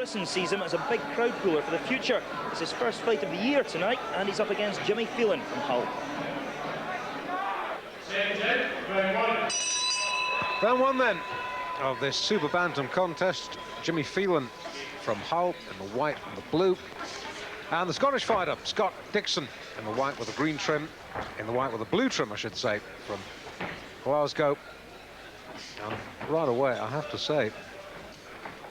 Madison sees him as a big crowd puller for the future. It's his first fight of the year tonight, and he's up against Jimmy Phelan from Hull. Round one then of this Super Bantam contest. Jimmy Phelan from Hull in the white and the blue. And the Scottish fighter, Scott Dixon, in the white with the green trim, in the white with the blue trim, I should say, from Glasgow. And right away, I have to say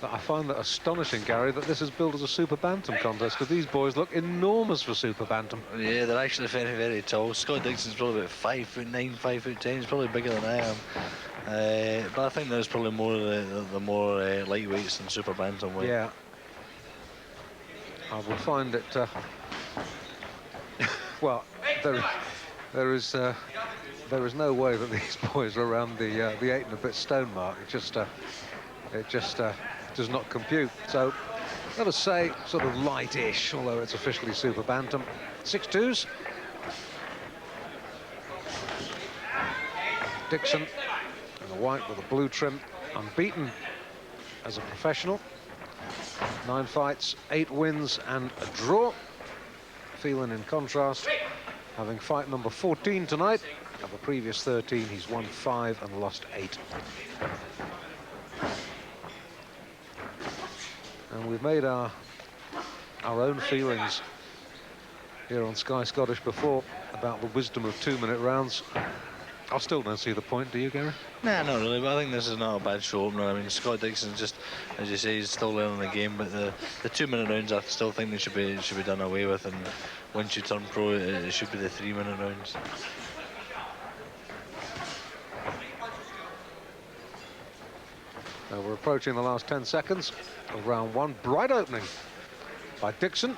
that I find that astonishing, Gary, that this is billed as a Super Bantam contest, because these boys look enormous for Super Bantam. Yeah, they're actually very, very tall. Scott Dixon's probably about 5'9", 5'10". He's probably bigger than I am. But I think there's probably more the more lightweights than Super Bantamweight. Yeah. I would find it... well, there is no way that these boys are around the 8 and a bit stone mark. It just does not compute. So let us say sort of light-ish, although it's officially Super Bantam. 6'2". Dixon in the white with the blue trim, unbeaten as a professional. 9 fights, 8 wins and a draw. Phelan, in contrast, having fight number 14 tonight. Of the previous 13, he's won 5 and lost 8. And we've made our own feelings here on Sky Scottish before about the wisdom of 2-minute rounds. I still don't see the point, do you, Gary? Nah, not really, but I think this is not a bad show opener. I mean, Scott Dixon's just, as you say, he's still learning the game, but the 2-minute rounds, I still think they should be done away with, and once you turn pro, it should be the 3-minute rounds. Now we're approaching the last 10 seconds of round one. Bright opening by Dixon.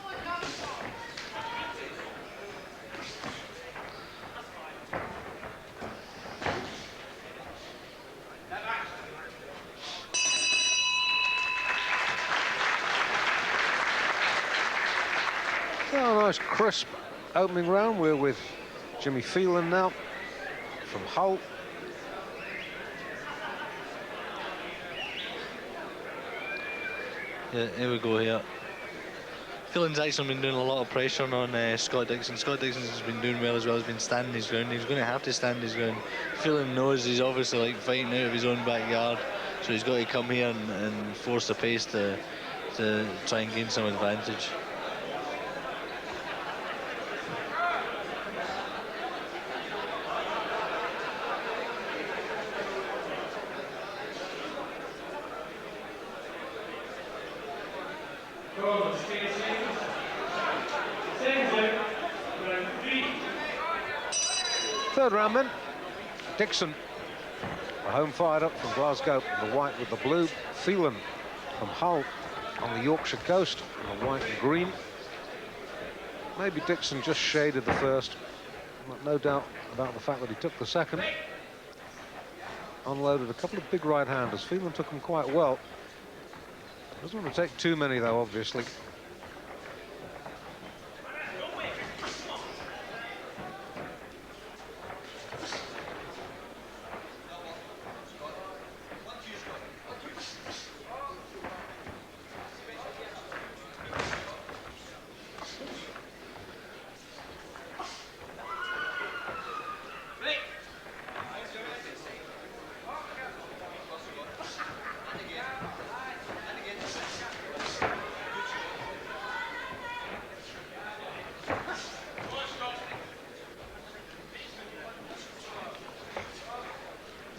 Oh, nice crisp opening round. We're with Jimmy Phelan now from Hull. Yeah, here we go here. Phelan's actually been doing a lot of pressure on Scott Dixon. Scott Dixon has been doing well as well. He's been standing his ground. He's going to have to stand his ground. Phelan knows he's obviously like fighting out of his own backyard, so he's got to come here and force the pace to try and gain some advantage. Third round then. Dixon, a home fighter from Glasgow, the white with the blue. Phelan from Hull on the Yorkshire coast, in the white and green. Maybe Dixon just shaded the first. No doubt about the fact that he took the second. Unloaded a couple of big right-handers. Phelan took them quite well. Doesn't want to take too many, though, obviously.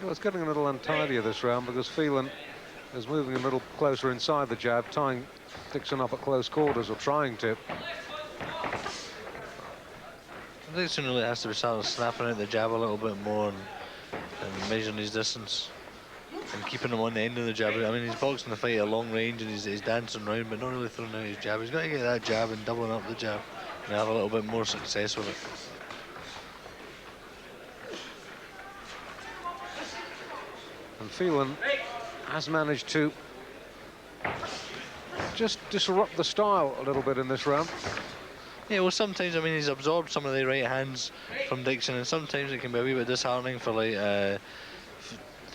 Well, it's getting a little untidier this round because Phelan is moving a little closer inside the jab, tying Dixon up at close quarters, or trying to. Dixon really has to be starting snapping out the jab a little bit more and measuring his distance and keeping him on the end of the jab. I mean, he's boxing the fight at long range and he's dancing around, but not really throwing out his jab. He's got to get that jab and doubling up the jab and have a little bit more success with it. And Phelan has managed to just disrupt the style a little bit in this round. Yeah, well, sometimes, I mean, he's absorbed some of the right hands from Dixon, and sometimes it can be a wee bit disheartening for, like,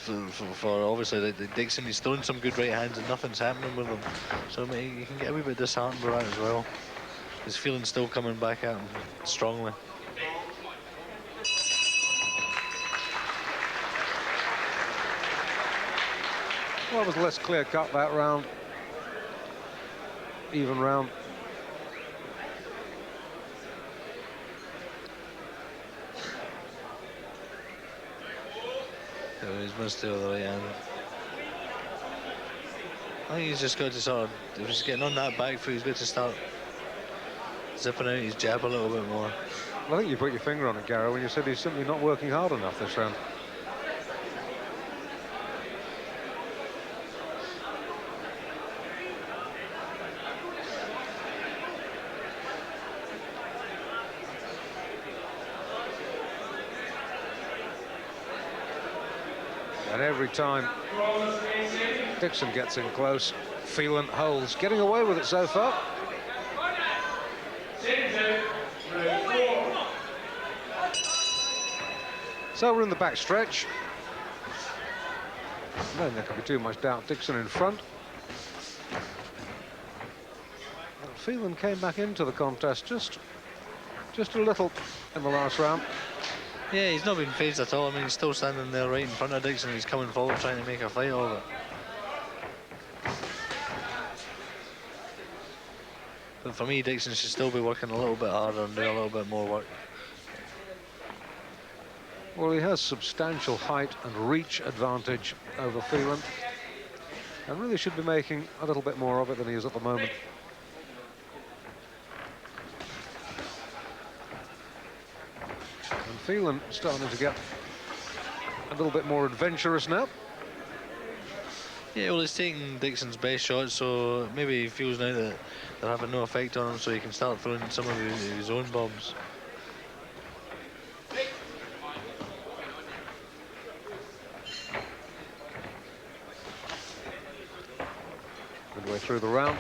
for obviously the Dixon. He's throwing some good right hands and nothing's happening with him. So you can get a wee bit disheartened with that as well. His feeling's still coming back at him strongly. Well, it was less clear-cut that round. Even round. So he's missed the other right hand. I think he's just got to sort of, if he's getting on that back foot, he's got to start zipping out his jab a little bit more. Well, I think you put your finger on it, Gary, when you said he's simply not working hard enough this round. And every time Dixon gets in close, Phelan holds, getting away with it so far. So we're in the back stretch. I don't think there can be too much doubt. Dixon in front. And Phelan came back into the contest just a little in the last round. Yeah, he's not been phased at all. I mean, he's still standing there right in front of Dixon. He's coming forward trying to make a fight of it. But for me, Dixon should still be working a little bit harder and doing a little bit more work. Well, he has substantial height and reach advantage over Phelan, and really should be making a little bit more of it than he is at the moment. And Phelan starting to get a little bit more adventurous now. Yeah, well, he's taking Dixon's best shots, so maybe he feels now that they're having no effect on him, so he can start throwing some of his own bombs. Midway through the round.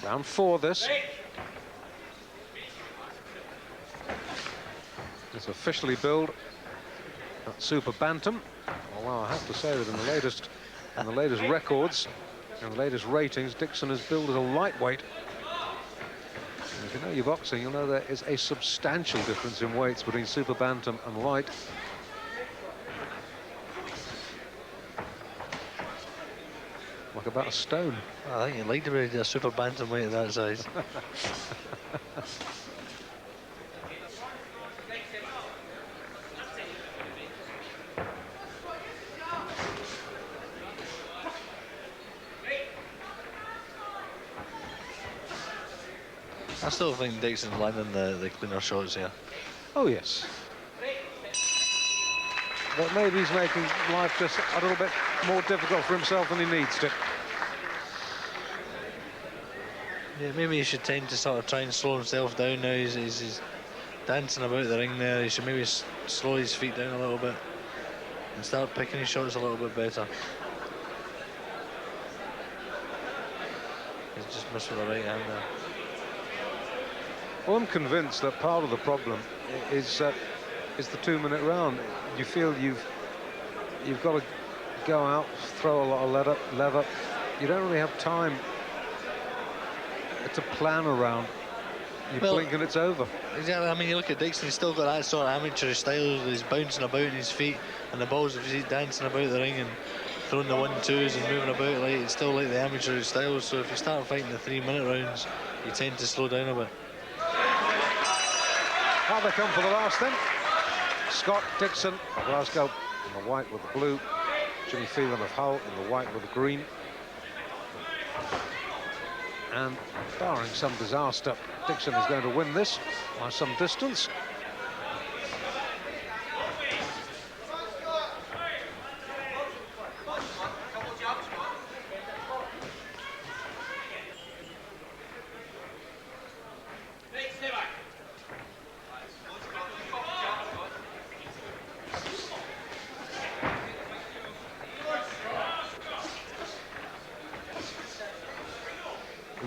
Round 4 this. It's officially billed at Super Bantam. Although I have to say that in the latest records and the latest ratings, Dixon is billed as a lightweight. And if you know your boxing, you'll know there is a substantial difference in weights between Super Bantam and light. Like about a stone. I think you'd like to be a super bantamweight at that size. I still think Dixon's landing the cleaner shots here. Oh, yes. But maybe he's making life just a little bit more difficult for himself than he needs to. Yeah, maybe he should tend to sort of try and slow himself down now. He's dancing about the ring there. He should maybe slow his feet down a little bit and start picking his shots a little bit better. He's just missed with the right hand there. Well, I'm convinced that part of the problem is the 2-minute round. You feel you've got to go out, throw a lot of leather. You don't really have time to plan around. You blink and it's over. Exactly. I mean, you look at Dixon, he's still got that sort of amateurish style. He's bouncing about in his feet, and the balls, if he's dancing about the ring and throwing the 1-2s and moving about, like, it's still like the amateurish style. So if you start fighting the 3-minute rounds, you tend to slow down a bit. How they come for the last then? Scott Dixon of Glasgow in the white with the blue. Jimmy Phelan of Hull in the white with the green. And barring some disaster, Dixon is going to win this by some distance.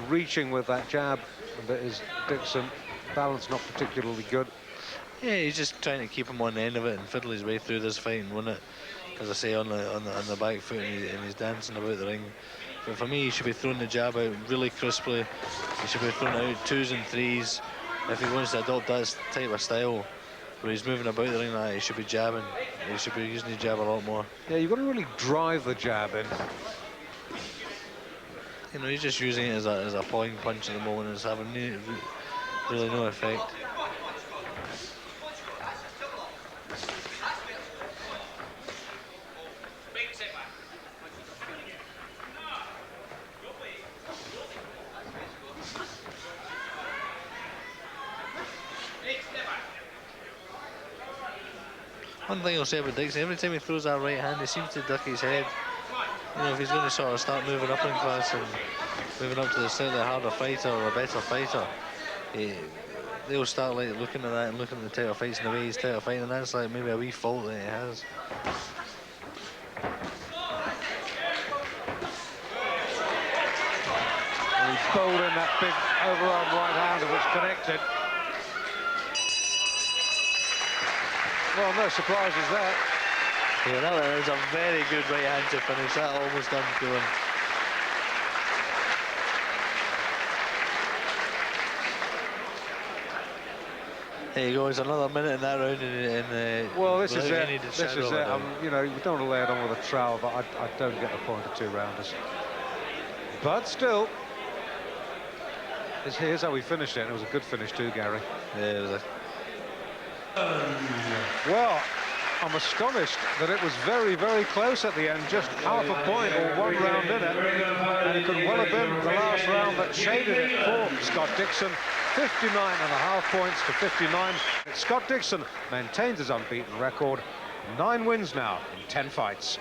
Reaching with that jab, but is Dixon. Balance not particularly good. Yeah, he's just trying to keep him on the end of it and fiddle his way through this fight and win it. as I say, on the back foot, and he's dancing about the ring. But for me, he should be throwing the jab out really crisply. He should be throwing out 2s and 3s. If he wants to adopt that type of style, where he's moving about the ring, like, he should be jabbing. He should be using his jab a lot more. Yeah, you've got to really drive the jab in. You know, he's just using it as a pawing punch at the moment, and it's having really no effect. One thing I'll say about Dixon, every time he throws that right hand, he seems to duck his head. You know, if he's going to sort of start moving up in class and moving up to the slightly harder fighter or a better fighter, they'll start like looking at that and looking at the type of fights and the way he's type of fighting, and that's like maybe a wee fault that he has. He's bowled in that big overarm right hand which connected. Well, no surprises there. Yeah, that was a very good right hand to finish. That almost done to him. There you go. It's another minute in that round. Well, this is it. This is it. You know, you don't want to lay it on with a trowel, but I don't get the point of 2 rounders. But still, here's how we finished it. And it was a good finish too, Gary. Yeah, it was a... Well, I'm astonished that it was very, very close at the end, just half a point or 1 round in it, and it could well have been the last round that shaded it for Scott Dixon. 59.5 points to 59. Scott Dixon maintains his unbeaten record, 9 wins now in 10 fights.